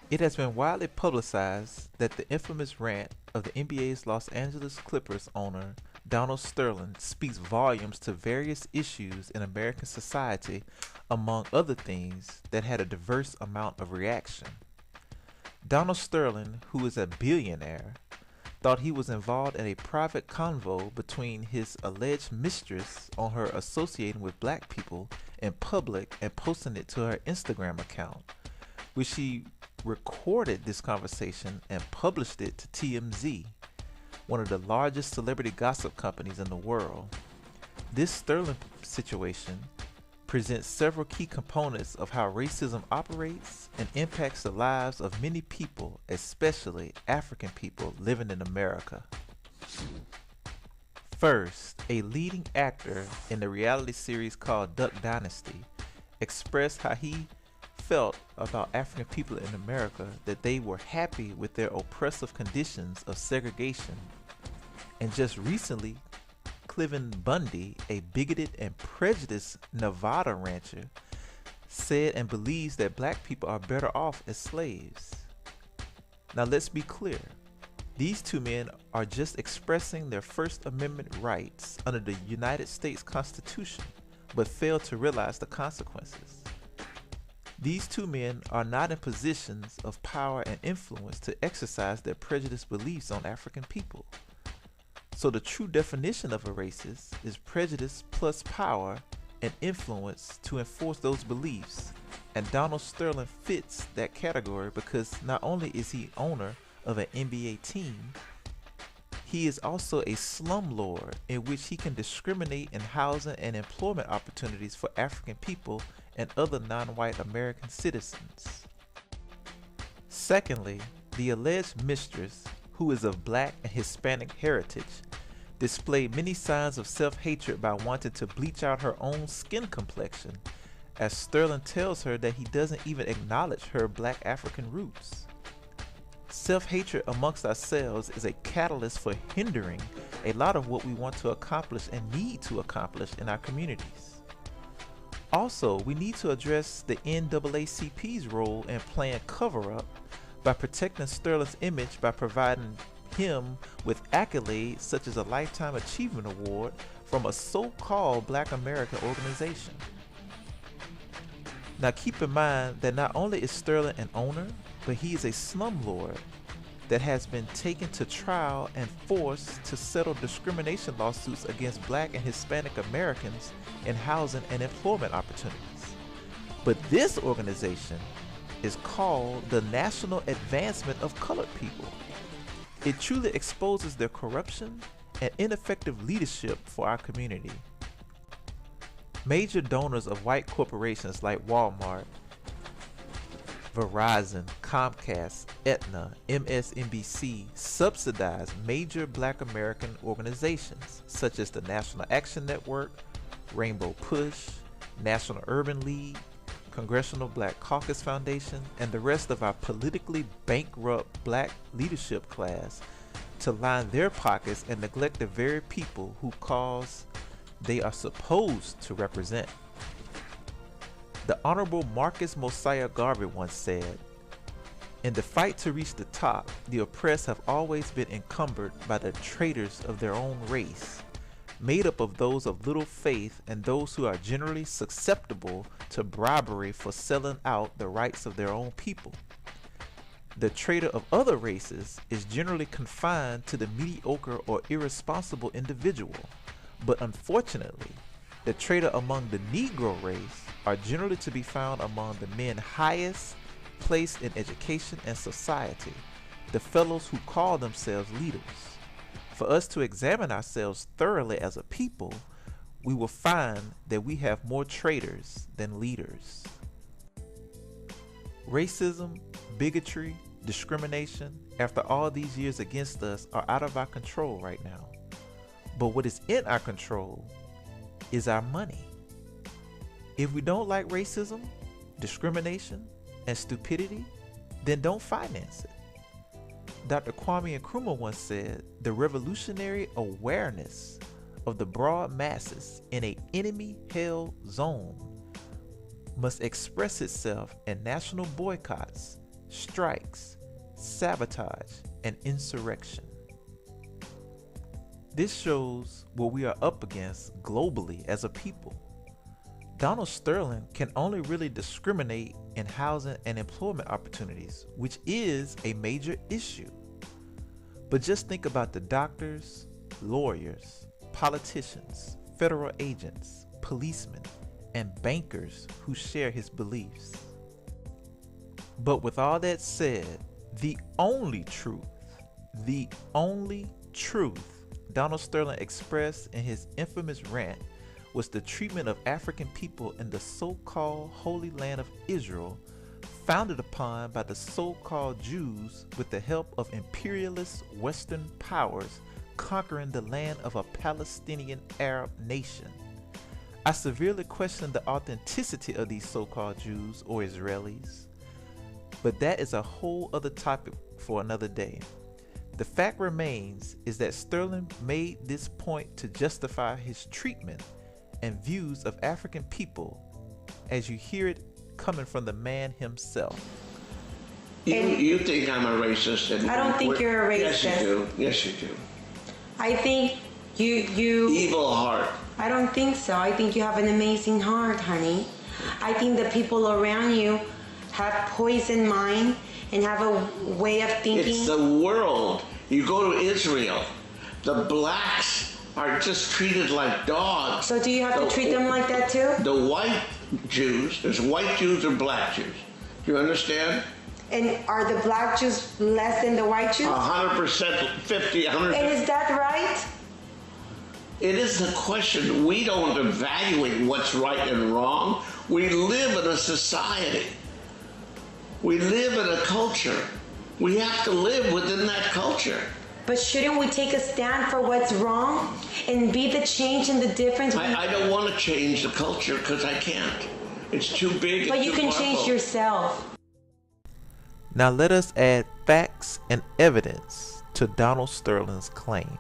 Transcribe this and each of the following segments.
It has been widely publicized that the infamous rant of the NBA's Los Angeles Clippers owner Donald Sterling speaks volumes to various issues in American society, among other things that had a diverse amount of reaction. Donald Sterling, who is a billionaire, thought he was involved in a private convo between his alleged mistress on her associating with black people in public and posting it to her Instagram account, which she recorded this conversation and published it to TMZ, one of the largest celebrity gossip companies in the world. This Sterling situation presents several key components of how racism operates and impacts the lives of many people, especially African people living in America. First, a leading actor in the reality series called Duck Dynasty expressed how he felt about African people in America, that they were happy with their oppressive conditions of segregation. And just recently, Cliven Bundy, a bigoted and prejudiced Nevada rancher, said and believes that black people are better off as slaves. Now let's be clear. These two men are just expressing their First Amendment rights under the United States Constitution, but fail to realize the consequences. These two men are not in positions of power and influence to exercise their prejudiced beliefs on African people. So the true definition of a racist is prejudice plus power and influence to enforce those beliefs. And Donald Sterling fits that category because not only is he owner of an NBA team, he is also a slumlord in which he can discriminate in housing and employment opportunities for African people and other non-white American citizens. Secondly, the alleged mistress, who is of black and Hispanic heritage, displayed many signs of self-hatred by wanting to bleach out her own skin complexion, as Sterling tells her that he doesn't even acknowledge her black African roots. Self-hatred amongst ourselves is a catalyst for hindering a lot of what we want to accomplish and need to accomplish in our communities. Also, we need to address the NAACP's role in playing cover-up by protecting Sterling's image by providing him with accolades such as a Lifetime Achievement Award from a so-called Black American organization. Now keep in mind that not only is Sterling an owner, but he is a slumlord that has been taken to trial and forced to settle discrimination lawsuits against black and Hispanic Americans in housing and employment opportunities. But this organization is called the National Advancement of Colored People. It truly exposes their corruption and ineffective leadership for our community. Major donors of white corporations like Walmart, Verizon, Comcast, Aetna, MSNBC subsidize major black American organizations such as the National Action Network, Rainbow Push, National Urban League, Congressional Black Caucus Foundation, and the rest of our politically bankrupt black leadership class to line their pockets and neglect the very people who cause they are supposed to represent. The Honorable Marcus Mosiah Garvey once said, "In the fight to reach the top, the oppressed have always been encumbered by the traitors of their own race, made up of those of little faith and those who are generally susceptible to bribery for selling out the rights of their own people. The traitor of other races is generally confined to the mediocre or irresponsible individual, but unfortunately, the traitor among the Negro race are generally to be found among the men highest placed in education and society, the fellows who call themselves leaders. For us to examine ourselves thoroughly as a people, we will find that we have more traitors than leaders." Racism, bigotry, discrimination, after all these years against us, are out of our control right now. But what is in our control is our money. If we don't like racism, discrimination, and stupidity, then don't finance it. Dr. Kwame Nkrumah once said, "The revolutionary awareness of the broad masses in an enemy-held zone must express itself in national boycotts, strikes, sabotage, and insurrection. This shows what we are up against globally as a people. Donald Sterling can only really discriminate in housing and employment opportunities, which is a major issue. But just think about the doctors, lawyers, politicians, federal agents, policemen, and bankers who share his beliefs. But with all that said, the only truth Donald Sterling expressed in his infamous rant was the treatment of African people in the so-called Holy Land of Israel, founded upon by the so-called Jews with the help of imperialist Western powers conquering the land of a Palestinian Arab nation. I severely question the authenticity of these so-called Jews or Israelis, but that is a whole other topic for another day. The fact remains is that Sterling made this point to justify his treatment and views of African people as you hear it coming from the man himself. You think I'm a racist? And I don't think you're a racist. Yes, you do. Yes, you do. I think you Evil heart. I don't think so. I think you have an amazing heart, honey. I think the people around you have poisoned mind and have a way of thinking. It's the world. You go to Israel, the blacks are just treated like dogs. So do you have to treat them like that too? The white Jews, there's white Jews or black Jews. Do you understand? And are the black Jews less than the white Jews? 100%, 50, 100%. And is that right? It is the question. We don't evaluate what's right and wrong. We live in a society. We live in a culture. We have to live within that culture. But shouldn't we take a stand for what's wrong and be the change and the difference? I don't want to change the culture because I can't. It's too big. But you can change yourself. Now let us add facts and evidence to Donald Sterling's claim.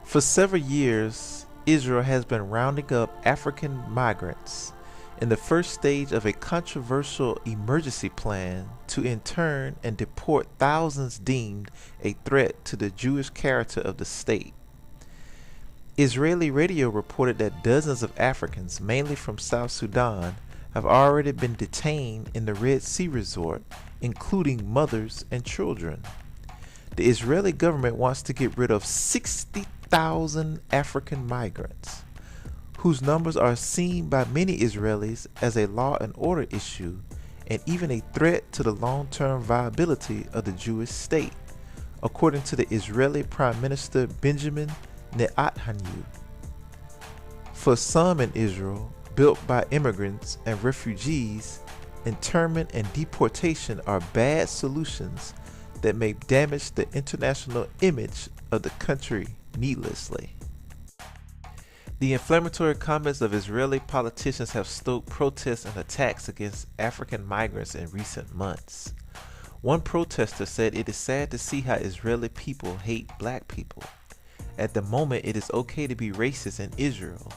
For several years, Israel has been rounding up African migrants in the first stage of a controversial emergency plan to intern and deport thousands deemed a threat to the Jewish character of the state. Israeli radio reported that dozens of Africans, mainly from South Sudan, have already been detained in the Red Sea resort, including mothers and children. The Israeli government wants to get rid of 60,000 African migrants, whose numbers are seen by many Israelis as a law and order issue and even a threat to the long-term viability of the Jewish state, according to the Israeli Prime Minister Benjamin Netanyahu. For some in Israel, built by immigrants and refugees, internment and deportation are bad solutions that may damage the international image of the country needlessly. The inflammatory comments of Israeli politicians have stoked protests and attacks against African migrants in recent months. One protester said it is sad to see how Israeli people hate black people. At the moment, it is okay to be racist in Israel.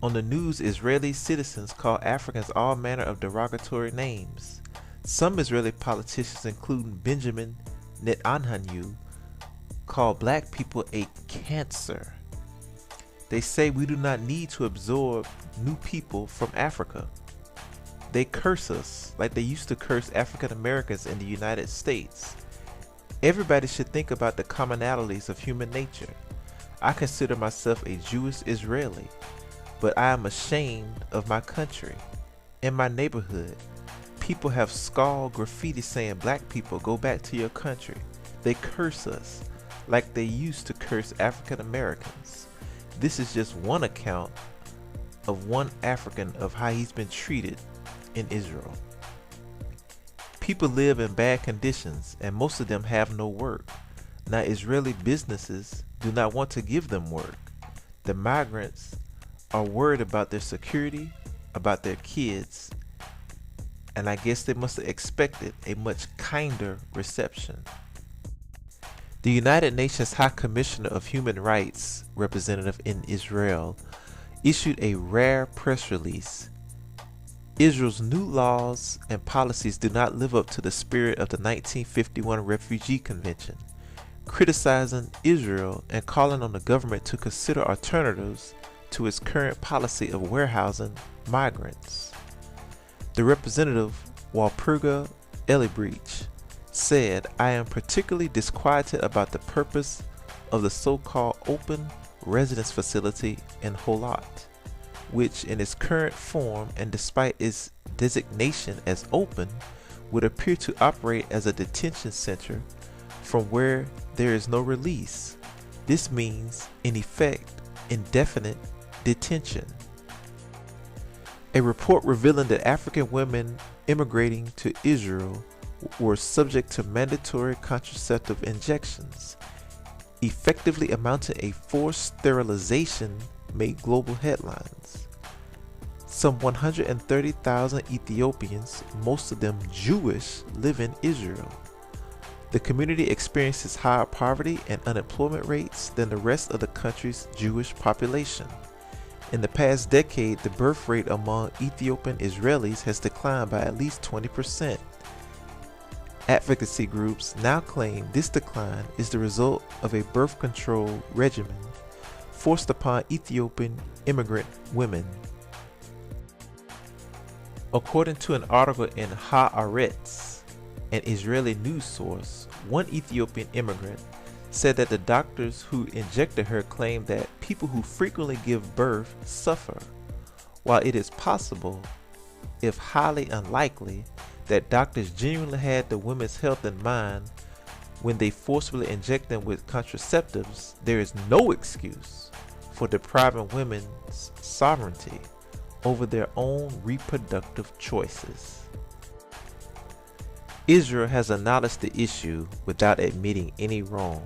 On the news, Israeli citizens call Africans all manner of derogatory names. Some Israeli politicians, including Benjamin Netanyahu, call black people a cancer. They say we do not need to absorb new people from Africa. They curse us like they used to curse African Americans in the United States. Everybody should think about the commonalities of human nature. I consider myself a Jewish Israeli, but I am ashamed of my country. In my neighborhood, people have scrawled graffiti saying black people go back to your country. They curse us like they used to curse African Americans. This is just one account of one African of how he's been treated in Israel. People live in bad conditions and most of them have no work. Now Israeli businesses do not want to give them work. The migrants are worried about their security, about their kids, and I guess they must have expected a much kinder reception. The United Nations High Commissioner of Human Rights representative in Israel issued a rare press release Israel's new laws and policies do not live up to the spirit of the 1951 Refugee Convention, criticizing Israel and calling on the government to consider alternatives to its current policy of warehousing migrants. The representative, Walpurga Elibreach, said, "I am particularly disquieted about the purpose of the so-called open residence facility in Holat, which in its current form and despite its designation as open, would appear to operate as a detention center from where there is no release. This means, in effect, indefinite detention." A report revealing that African women immigrating to Israel were subject to mandatory contraceptive injections, effectively amounting to a forced sterilization, made global headlines. Some 130,000 Ethiopians, most of them Jewish, live in Israel. The community experiences higher poverty and unemployment rates than the rest of the country's Jewish population. In the past decade, the birth rate among Ethiopian Israelis has declined by at least 20%. Advocacy groups now claim this decline is the result of a birth control regimen forced upon Ethiopian immigrant women. According to an article in Haaretz, an Israeli news source, one Ethiopian immigrant said that the doctors who injected her claimed that people who frequently give birth suffer, while it is possible, if highly unlikely, that doctors genuinely had the women's health in mind when they forcibly inject them with contraceptives. There is no excuse for depriving women's sovereignty over their own reproductive choices. Israel has acknowledged the issue without admitting any wrong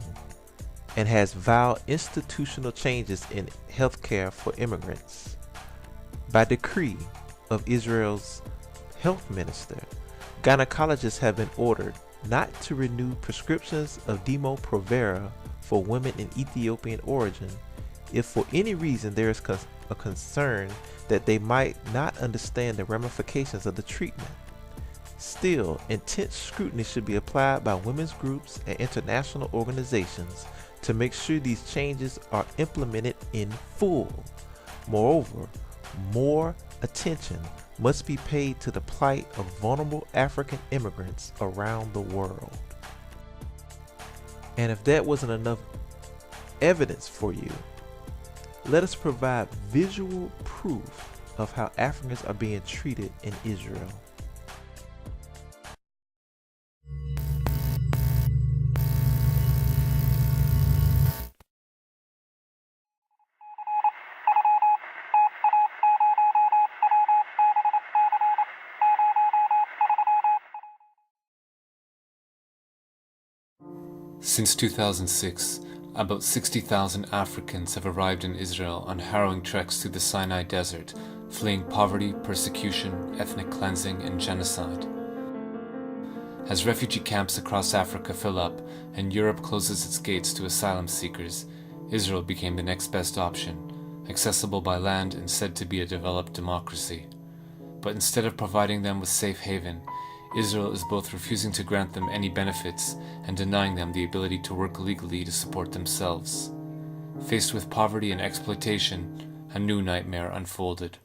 and has vowed institutional changes in healthcare for immigrants. By decree of Israel's health minister, gynecologists have been ordered not to renew prescriptions of Depo-Provera for women in Ethiopian origin if for any reason there is a concern that they might not understand the ramifications of the treatment. Still, intense scrutiny should be applied by women's groups and international organizations to make sure these changes are implemented in full. Moreover, more attention must be paid to the plight of vulnerable African immigrants around the world. And if that wasn't enough evidence for you, let us provide visual proof of how Africans are being treated in Israel. Since 2006, about 60,000 Africans have arrived in Israel on harrowing treks through the Sinai Desert, fleeing poverty, persecution, ethnic cleansing, and genocide. As refugee camps across Africa fill up and Europe closes its gates to asylum seekers, Israel became the next best option, accessible by land and said to be a developed democracy. But instead of providing them with safe haven, Israel is both refusing to grant them any benefits and denying them the ability to work legally to support themselves. Faced with poverty and exploitation, a new nightmare unfolded.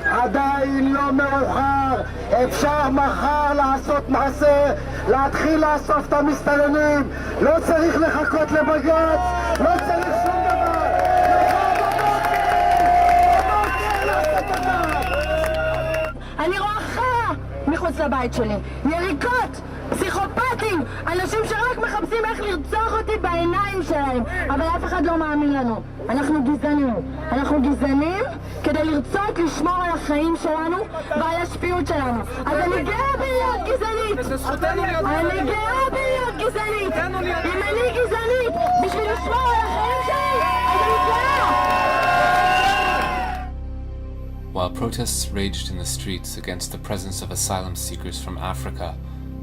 עדיין לא מאוחר, אפשר מחר לעשות מעשה, להתחיל לאסוף את המסתננים, לא צריך לחכות לבג"ץ, לא צריך שום דבר. אני רואה חרא מחוץ לבית שלי, יריקות, פסיכופטים, אנשים שרק מחפשים איך לרצוח אותי בעיניים שלהם, אבל אף אחד לא מאמין לנו. אנחנו גזענים כדי לרצות לשמור על החיים שלנו ועל השפיות שלנו. אז אני גאה בלהיות גזענית, אם אני גזענית בשביל לשמור על החיים שלי, אז אני גאה. While protests raged in the streets against the presence of asylum seekers from Africa,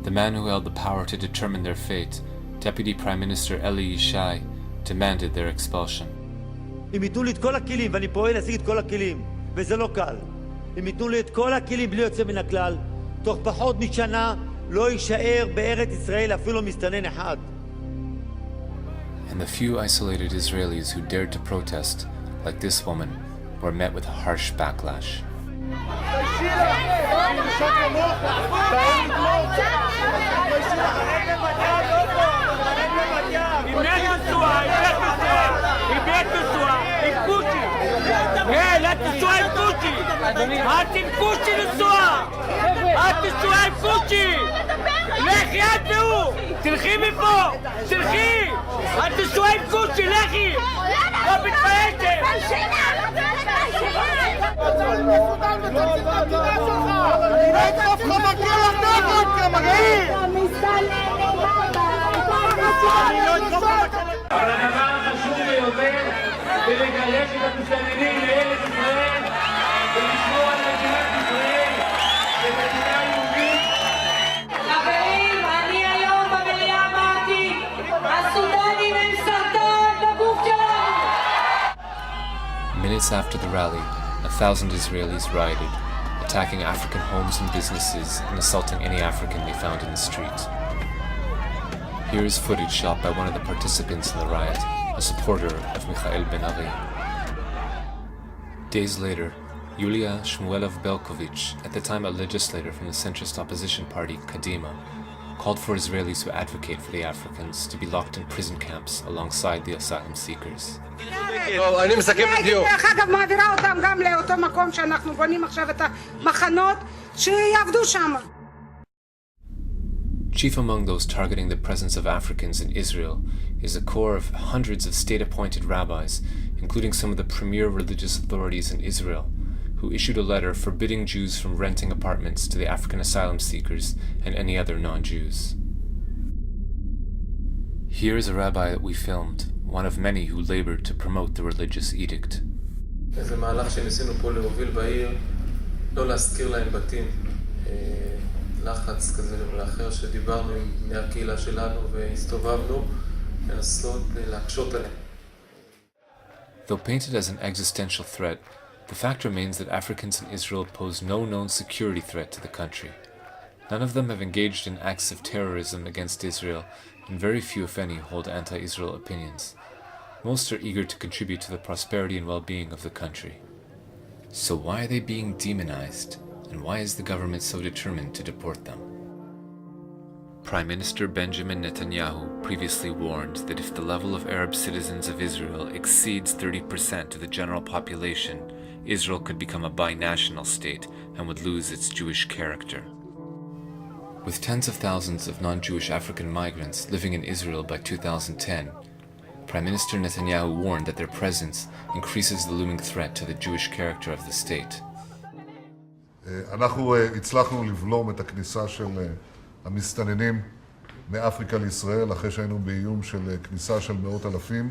the man who held the power to determine their fate, Deputy Prime Minister Eli Yishai, demanded their expulsion. אם ייתנו לי את כל הכלים, ואני פועל להשיג את כל הכלים, וזה לא קל. אם ייתנו לי את כל הכלים בלי יוצא מן הכלל, תוך פחות משנה לא יישאר בארץ ישראל אפילו מסתנן אחד. And the few isolated Israelis who dared to protest, like this woman, were met with harsh backlash. לכי את והוא! תלכי מפה! תלכי! את תשועה עם קושי, לכי! לא מתביישת! אבל הדבר החשוב ביותר זה לגרש את המסתננים לארץ ישראל ולשמור על מדינת ישראל כמדינה יהודית. חברים, אני היום במליאה אמרתי, הסודנים הם סרטן בגוף שלנו! Minutes after the rally, 1,000 Israelis rioted, attacking African homes and businesses and assaulting any African they found in the street. Here is footage shot by one of the participants in the riot, a supporter of Mikhail Ben Ari. Days later, Yulia Shmuelov-Belkovich, at the time a legislator from the centrist opposition party Kadima, called for Israelis who advocate for the Africans to be locked in prison camps alongside the asylum seekers. אני מסכם בדיוק. דרך אגב, מעבירה אותם גם לאותו מקום שאנחנו בונים עכשיו את המחנות, שיעבדו שם. Chief among those targeting the presence of Africans in Israel is a corps of hundreds of state-appointed rabbis, including some of the premier religious authorities in Israel, who issued a letter forbidding Jews from renting apartments to the African asylum seekers and any other non-Jews. Here is a rabbi that we filmed, one of many who labored to promote the religious edict. זה מהלך שניסינו פה להוביל בעיר, לא להזכיר להם בתים, לחץ כזה ולאחר שדיברנו עם בני הקהילה שלנו והסתובבנו, לנסות להקשות עליהם. Though painted as an existential threat, the fact remains that Africans in Israel pose no known security threat to the country. None of them have engaged in acts of terrorism against Israel, and very few, if any, hold anti-Israel opinions. Most are eager to contribute to the prosperity and well-being of the country. So why are they being demonized, and why is the government so determined to deport them? Prime Minister Benjamin Netanyahu previously warned that if the level of Arab citizens of Israel exceeds 30% of the general population, Israel could become a binational state and would lose its Jewish character. With tens of thousands of non-Jewish African migrants living in Israel by 2010, Prime Minister Netanyahu warned that their presence increases the looming threat to the Jewish character of the state. אנחנו הצלחנו לבלום את הכניסה של המסתננים מאפריקה לישראל, אחרי שהיינו באיום של כניסה של מאות אלפים.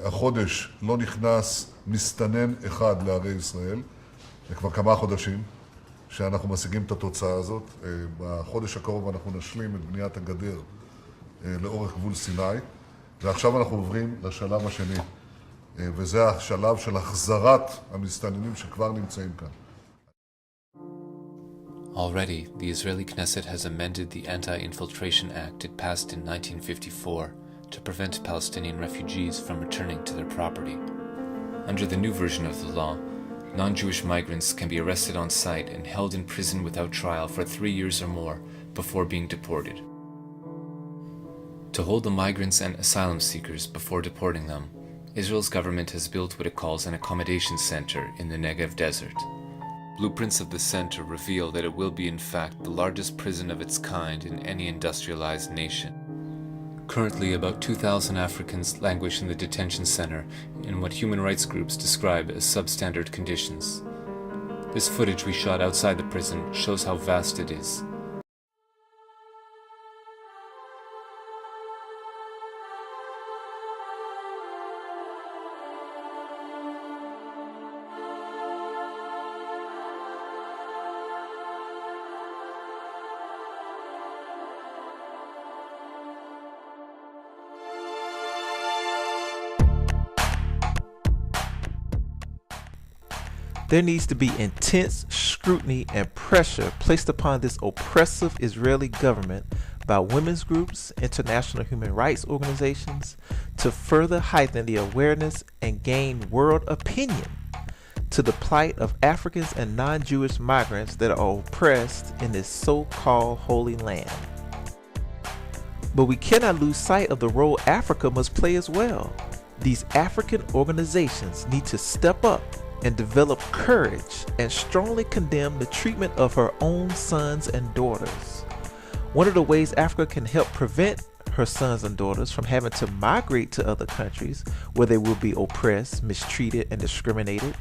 החודש לא נכנס מסתנן אחד לערי ישראל, זה כבר כמה חודשים שאנחנו משיגים את התוצאה הזאת. בחודש הקרוב אנחנו נשלים את בניית הגדר לאורך גבול סיני, ועכשיו אנחנו עוברים לשלב השני, וזה השלב של החזרת המסתננים שכבר נמצאים כאן. Already, the Israeli Knesset has amended the Anti-Infiltration Act it passed in 1954 to prevent Palestinian refugees from returning to their property. Under the new version of the law, non-Jewish migrants can be arrested on site and held in prison without trial for 3 years or more before being deported. To hold the migrants and asylum seekers before deporting them, Israel's government has built what it calls an accommodation center in the Negev desert. Blueprints of the center reveal that it will be in fact the largest prison of its kind in any industrialized nation. Currently, about 2,000 Africans languish in the detention center in what human rights groups describe as substandard conditions. This footage we shot outside the prison shows how vast it is. There needs to be intense scrutiny and pressure placed upon this oppressive Israeli government by women's groups, international human rights organizations, to further heighten the awareness and gain world opinion to the plight of Africans and non-Jewish migrants that are oppressed in this so-called Holy Land. But we cannot lose sight of the role Africa must play as well. These African organizations need to step up and develop courage and strongly condemn the treatment of her own sons and daughters. One of the ways Africa can help prevent her sons and daughters from having to migrate to other countries where they will be oppressed, mistreated, and discriminated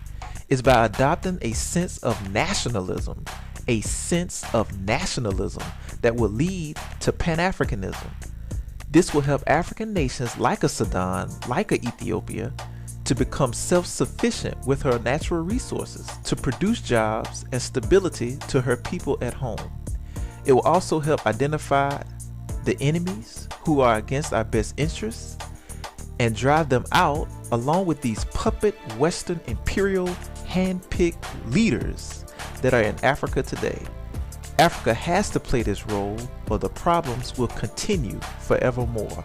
is by adopting a sense of nationalism that will lead to Pan-Africanism. This will help African nations like a Sudan, like a Ethiopia, to become self-sufficient with her natural resources, to produce jobs and stability to her people at home. It will also help identify the enemies who are against our best interests and drive them out, along with these puppet Western imperial hand-picked leaders that are in Africa today. Africa has to play this role, or the problems will continue forevermore.